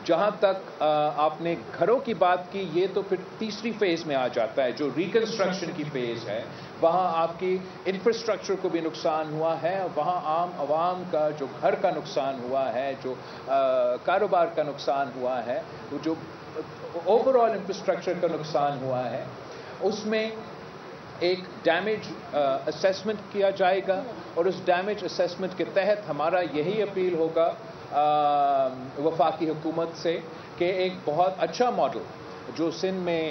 جہاں تک آپ نے گھروں کی بات کی، یہ تو پھر تیسری فیز میں آ جاتا ہے جو ریکنسٹرکشن کی فیز ہے. وہاں آپ کی انفراسٹرکچر کو بھی نقصان ہوا ہے، وہاں عام عوام کا جو گھر کا نقصان ہوا ہے، جو کاروبار کا نقصان ہوا ہے، جو اوور آل انفراسٹرکچر کا نقصان ہوا ہے، اس میں ایک ڈیمیج اسیسمنٹ کیا جائے گا. اور اس ڈیمیج اسیسمنٹ کے تحت ہمارا یہی اپیل ہوگا وفاقی حکومت سے کہ ایک بہت اچھا ماڈل جو سندھ میں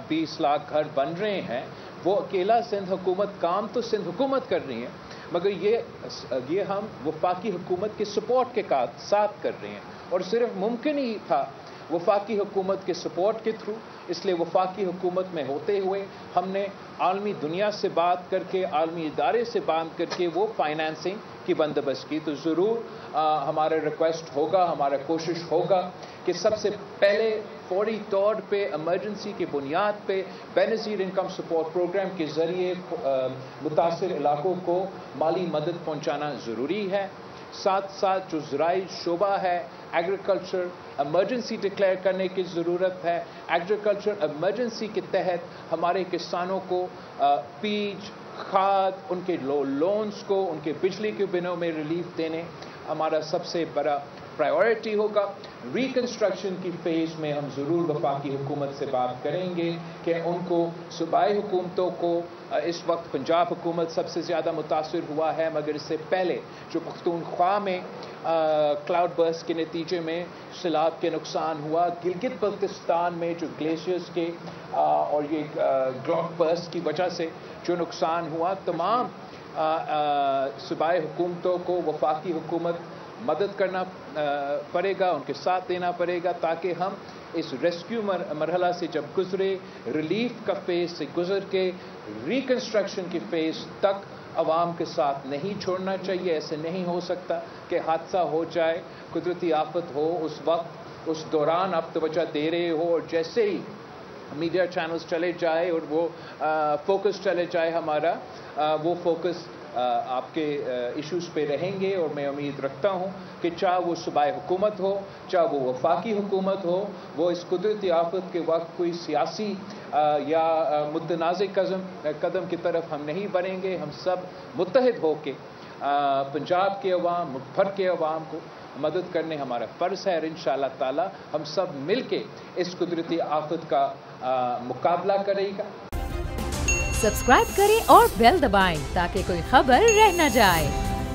20 لاکھ گھر بن رہے ہیں، وہ اکیلا سندھ حکومت کام تو سندھ حکومت کر رہی ہے، مگر یہ ہم وفاقی حکومت کے سپورٹ کے ساتھ کر رہے ہیں. اور صرف ممکن ہی تھا وفاقی حکومت کے سپورٹ کے تھرو. اس لیے وفاقی حکومت میں ہوتے ہوئے ہم نے عالمی دنیا سے بات کر کے، عالمی ادارے سے بات کر کے وہ فائنانسنگ کی بندوبست کی. تو ضرور ہمارا ریکویسٹ ہوگا، ہمارا کوشش ہوگا کہ سب سے پہلے فوری طور پہ ایمرجنسی کی بنیاد پہ بے نظیر انکم سپورٹ پروگرام کے ذریعے متاثر علاقوں کو مالی مدد پہنچانا ضروری ہے. ساتھ ساتھ جو زرعی شعبہ ہے، ایگریکلچر ایمرجنسی ڈکلیئر کرنے کی ضرورت ہے. ایگریکلچر ایمرجنسی کے تحت ہمارے کسانوں کو بیج، کھاد، ان کے لونز کو، ان کے بجلی کے بلوں میں ریلیف دینے ہمارا سب سے بڑا پرائیورٹی ہوگا. ریکنسٹرکشن کی فیز میں ہم ضرور وفاقی حکومت سے بات کریں گے کہ ان کو صوبائی حکومتوں کو، اس وقت پنجاب حکومت سب سے زیادہ متاثر ہوا ہے، مگر اس سے پہلے جو پختونخوا میں کلاؤڈ برسٹ کے نتیجے میں سیلاب کے نقصان ہوا، گلگت بلتستان میں جو گلیشیئرز کے اور یہ کلاؤڈ برسٹ کی وجہ سے جو نقصان ہوا، تمام صوبائی حکومتوں کو وفاقی حکومت مدد کرنا پڑے گا، ان کے ساتھ دینا پڑے گا، تاکہ ہم اس ریسکیو مرحلہ سے جب گزرے، ریلیف کا فیز سے گزر کے ریکنسٹرکشن کی فیز تک عوام کے ساتھ نہیں چھوڑنا چاہیے. ایسے نہیں ہو سکتا کہ حادثہ ہو جائے، قدرتی آفت ہو، اس وقت اس دوران آپ توجہ دے رہے ہو اور جیسے ہی میڈیا چینلز چلے جائے اور وہ فوکس چلے جائے ہمارا، وہ فوکس آپ کے ایشوز پہ رہیں گے. اور میں امید رکھتا ہوں کہ چاہے وہ صوبائی حکومت ہو، چاہے وہ وفاقی حکومت ہو، وہ اس قدرتی آفت کے وقت کوئی سیاسی یا متنازع قدم کی طرف ہم نہیں بڑھیں گے. ہم سب متحد ہو کے پنجاب کے عوام، ملک بھر کے عوام کو مدد کرنے ہمارا فرض ہے. اور انشاءاللہ تعالی ہم سب مل کے اس قدرتی آفت کا مقابلہ کرے گا. سبسکرائب کریں اور بیل دبائیں تاکہ کوئی خبر رہ نہ جائے.